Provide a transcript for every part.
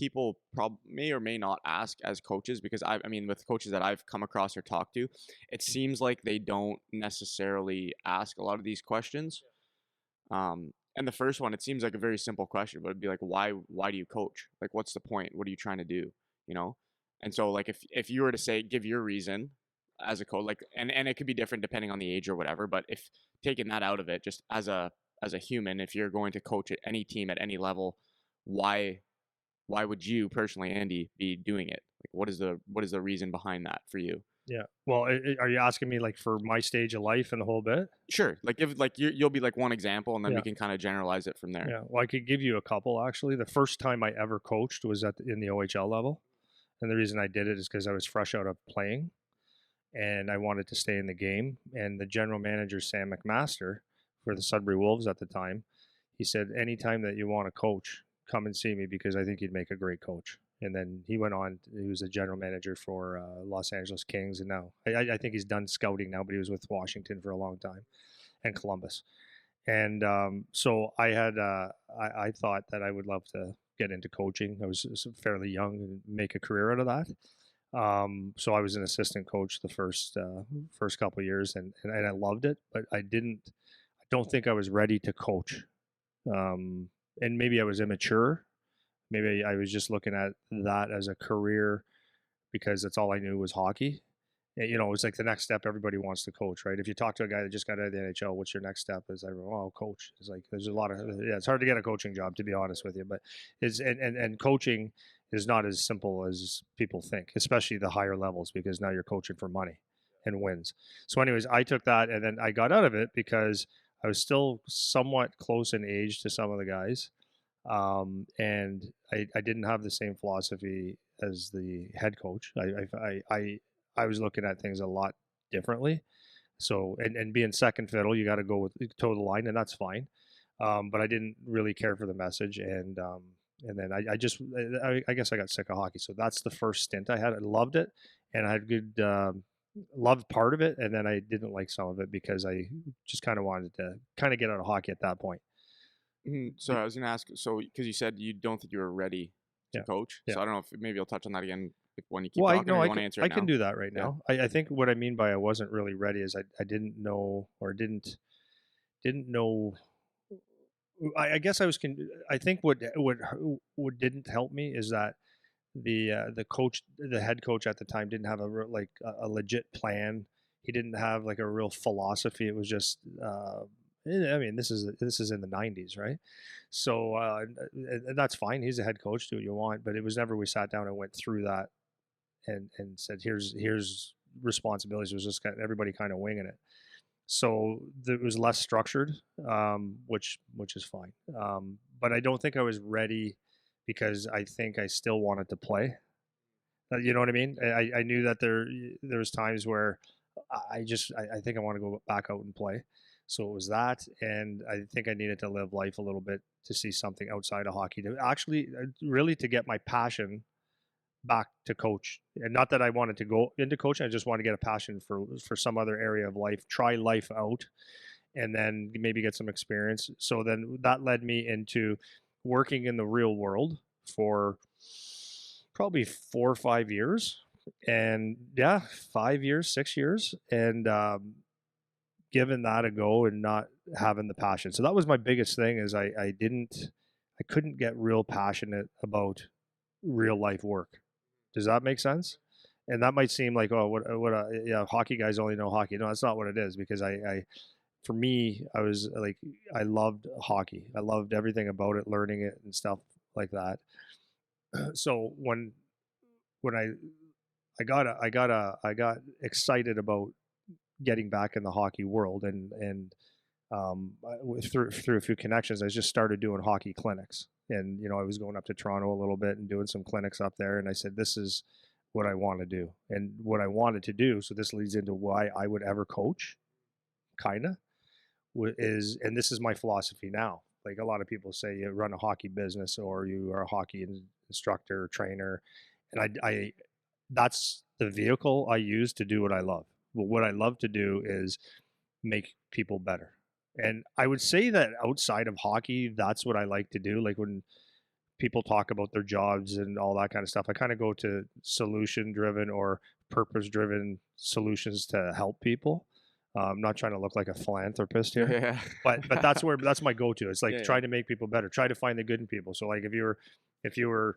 people may or may not ask as coaches, because I mean, with coaches that I've come across or talked to, it seems like they don't necessarily ask a lot of these questions. And the first one, it seems like a very simple question, but it'd be like, why do you coach? Like, what's the point? What are you trying to do? You know? And so like if you were to say give your reason as a coach, like and it could be different depending on the age or whatever, but if taking that out of it, just as a human, if you're going to coach at any team at any level, why why would you personally, Andy, be doing it? Like what is the reason behind that for you? Yeah. Well, are you asking me like for my stage of life and the whole bit? Sure. Like if like you'll be like one example and then we Yeah. can kind of generalize it from there. Yeah. Well, I could give you a couple actually. The first time I ever coached was in the OHL level. And the reason I did it is because I was fresh out of playing and I wanted to stay in the game. And the general manager, Sam McMaster, for the Sudbury Wolves at the time, he said, anytime that you want to coach, come and see me because I think you'd make a great coach. And then he went on, he was a general manager for Los Angeles Kings. And now I think he's done scouting now, but he was with Washington for a long time and Columbus. And so I thought that I would love to get into coaching. I was fairly young and make a career out of that. So I was an assistant coach the first couple of years, and I loved it, but I don't think I was ready to coach. And maybe I was immature. Maybe I was just looking at that as a career because that's all I knew was hockey. You know, it's like the next step. Everybody wants to coach, right? If you talk to a guy that just got out of the NHL, what's your next step? Is oh, coach. It's like there's a lot of yeah. It's hard to get a coaching job, to be honest with you. But and coaching is not as simple as people think, especially the higher levels, because now you're coaching for money and wins. So, anyways, I took that and then I got out of it because I was still somewhat close in age to some of the guys, and I didn't have the same philosophy as the head coach. I was looking at things a lot differently. So, and being second fiddle, you got to go with toe the line, and that's fine. But I didn't really care for the message, and then I guess I got sick of hockey. So that's the first stint I had. I loved it, and I had good loved part of it, and then I didn't like some of it because I just kind of wanted to kind of get out of hockey at that point. So I was gonna ask, so because you said you don't think you were ready to Yeah, coach, yeah. so I don't know if maybe you'll touch on that again when you keep Well, I talking, or no, you want to answer it I can now. do that right Yeah. now. I think what I mean by I wasn't really ready is I didn't know or didn't know. I guess I was. I think what didn't help me is that the coach, the head coach at the time, didn't have a legit plan. He didn't have like a real philosophy. It was just. I mean, this is in the '90s, right? So and that's fine. He's a head coach. Do what you want. But it was never we sat down and went through that and said here's responsibilities. It was just everybody kind of winging it. So it was less structured, which is fine. But I don't think I was ready because I think I still wanted to play. You know what I mean? I knew that there was times where I think I want to go back out and play. So it was that, and I think I needed to live life a little bit to see something outside of hockey to actually really to get my passion back to coach. And not that I wanted to go into coaching, I just wanted to get a passion for some other area of life, try life out, and then maybe get some experience. So then that led me into working in the real world for probably 4 or 5 years. And yeah, 5 years, 6 years, and giving that a go and not having the passion. So that was my biggest thing is I couldn't get real passionate about real life work. Does that make sense? And that might seem like, oh, yeah, hockey guys only know hockey. No, that's not what it is because for me, I was like, I loved hockey. I loved everything about it, learning it and stuff like that. So when I got excited about getting back in the hockey world and through a few connections, I just started doing hockey clinics. And, I was going up to Toronto a little bit and doing some clinics up there. And I said, this is what I want to do. And what I wanted to do, so this leads into why I would ever coach, kind of, and this is my philosophy now. Like a lot of people say you run a hockey business or you are a hockey instructor, trainer. And I that's the vehicle I use to do what I love. But what I love to do is make people better. And I would say that outside of hockey, that's what I like to do. Like when people talk about their jobs and all that kind of stuff. I kind of go to solution driven or purpose driven solutions to help people. I'm not trying to look like a philanthropist Yeah, here, yeah, but that's my go to. It's like yeah, yeah. trying to make people better, try to find the good in people. So like if you were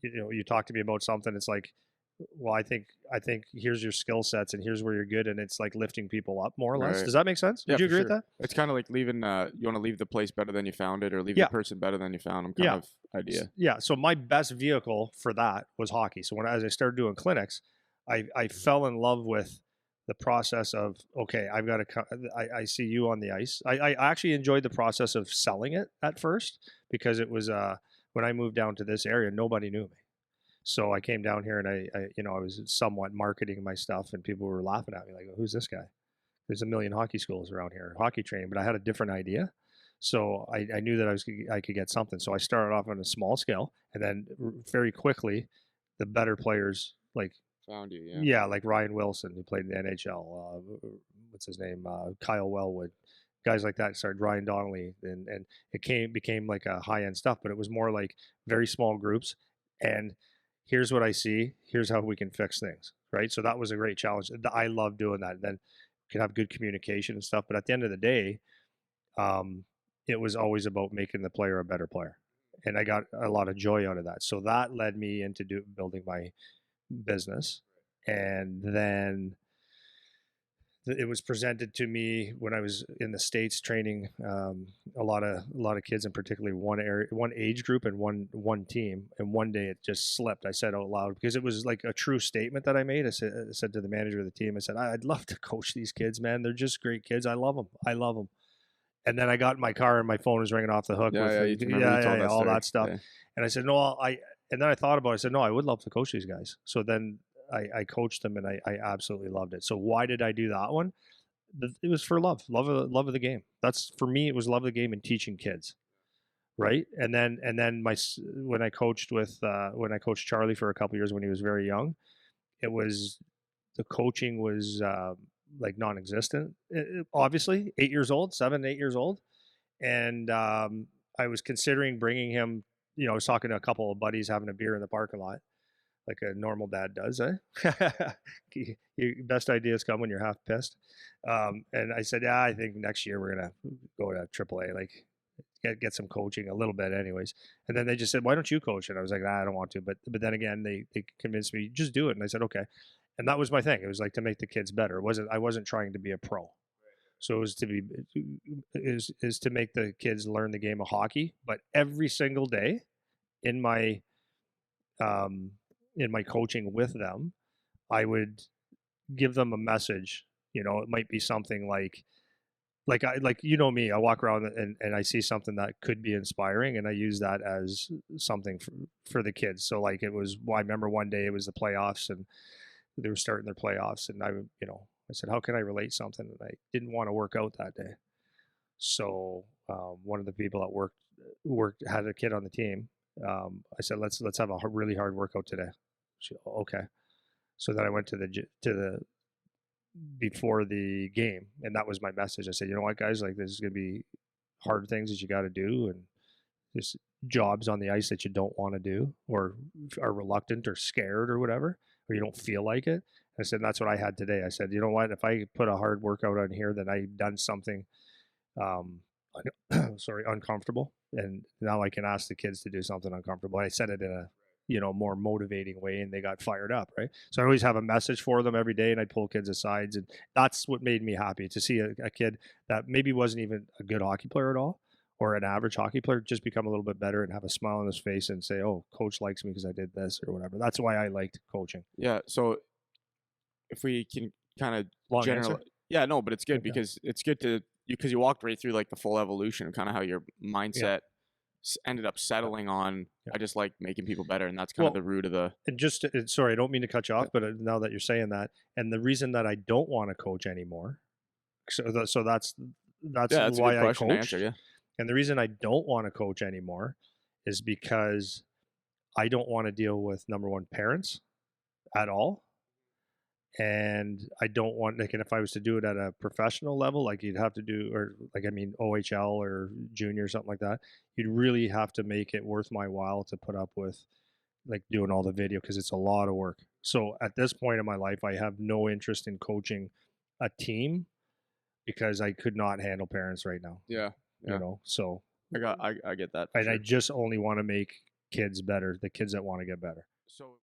you talk to me about something, it's like, well, I think here's your skill sets and here's where you're good, and it's like lifting people up more or less. Right. Does that make sense? Yeah, Would you for agree with sure. that? It's kind of like leaving. You want to leave the place better than you found it, or leave the Yeah, person better than you found them, kind yeah, of idea. yeah. So my best vehicle for that was hockey. So as I started doing clinics, I fell in love with the process of, okay, I've got to. I see you on the ice. I actually enjoyed the process of selling it at first because it was when I moved down to this area, nobody knew me. So I came down here and I was somewhat marketing my stuff, and people were laughing at me like, "Who's this guy?" There's a million hockey schools around here, hockey training, but I had a different idea. So I knew that I could get something. So I started off on a small scale, and then very quickly, the better players like Found you, yeah. yeah, like Ryan Wilson who played in the NHL. What's his name? Kyle Wellwood. Guys like that started Ryan Donnelly, and it became like a high end stuff, but it was more like very small groups. And here's what I see. Here's how we can fix things. Right. So that was a great challenge. I love doing that. And then can have good communication and stuff. But at the end of the day, um, it was always about making the player a better player. And I got a lot of joy out of that. So that led me into building my business. And then it was presented to me when I was in the States training a lot of kids, and particularly one age group, and one team. And one day it just slipped. I said out loud because it was like a true statement that I made. I said to the manager of the team, I said, I'd love to coach these kids, man. They're just great kids. I love them. I love them. And then I got in my car and my phone was ringing off the hook Yeah, with yeah. You remember you told that all story. that stuff. Yeah. And I said, no, and then I thought about it. I said, no, I would love to coach these guys. So then I coached them, and I absolutely loved it. So why did I do that one? It was for love of the game. That's for me. It was love of the game and teaching kids, right? And then when I coached Charlie for a couple years when he was very young, it was the coaching was like non-existent. Obviously, 8 years old, 7, 8 years old, and I was considering bringing him. I was talking to a couple of buddies having a beer in the parking lot, like a normal dad does, eh? Your best ideas come when you're half pissed. And I said, yeah, I think next year we're gonna go to AAA, like get some coaching a little bit, anyways. And then they just said, why don't you coach? And I was like, nah, I don't want to. But then again, they convinced me just do it, and I said, okay. And that was my thing. It was like to make the kids better. I wasn't trying to be a pro. So it was to be is to make the kids learn the game of hockey. But every single day in my um, in my coaching with them, I would give them a message. It might be something like me. I walk around and I see something that could be inspiring, and I use that as something for the kids. So like it was. Well, I remember one day it was the playoffs, and they were starting their playoffs, and I said, how can I relate something? And I didn't want to work out that day. So one of the people that worked had a kid on the team. I said, let's have a really hard workout today. She, okay. So then I went to the before the game, and that was my message. I said, you know what, guys, like this is gonna be hard things that you got to do, and there's jobs on the ice that you don't want to do, or are reluctant or scared or whatever, or you don't feel like it. I said, that's what I had today. I said, you know what, if I put a hard workout on here, then I've done something um, sorry, uncomfortable, and now I can ask the kids to do something uncomfortable. I said it in a more motivating way, and they got fired up, right? So I always have a message for them every day, and I pull kids aside, and that's what made me happy to see a kid that maybe wasn't even a good hockey player at all, or an average hockey player, just become a little bit better and have a smile on his face and say, oh, coach likes me because I did this or whatever. That's why I liked coaching. Yeah. So if we can kind of Long general, answer. yeah, no, but it's good Okay. because it's good to because you walked right through like the full evolution, kind of how your Yeah. mindset ended up Yeah. settling on. Yeah. I just like making people better, and that's kind of Well, the root of the. and sorry, I don't mean to cut you Yeah, off, but now that you're saying that, and the reason that I don't want to coach anymore, so that's yeah, that's a good why I question to answer. coached, Yeah, and the reason I don't want to coach anymore is because I don't want to deal with number one parents at all, and I don't want like, and if I was to do it at a professional level, like you'd have to do, or like I mean OHL or junior or something like that, you'd really have to make it worth my while to put up with like doing all the video because it's a lot of work. So at this point in my life, I have no interest in coaching a team because I could not handle parents right now, Yeah, you yeah. know. So I get that for and I sure. just only want to make kids better, the kids that want to get better. So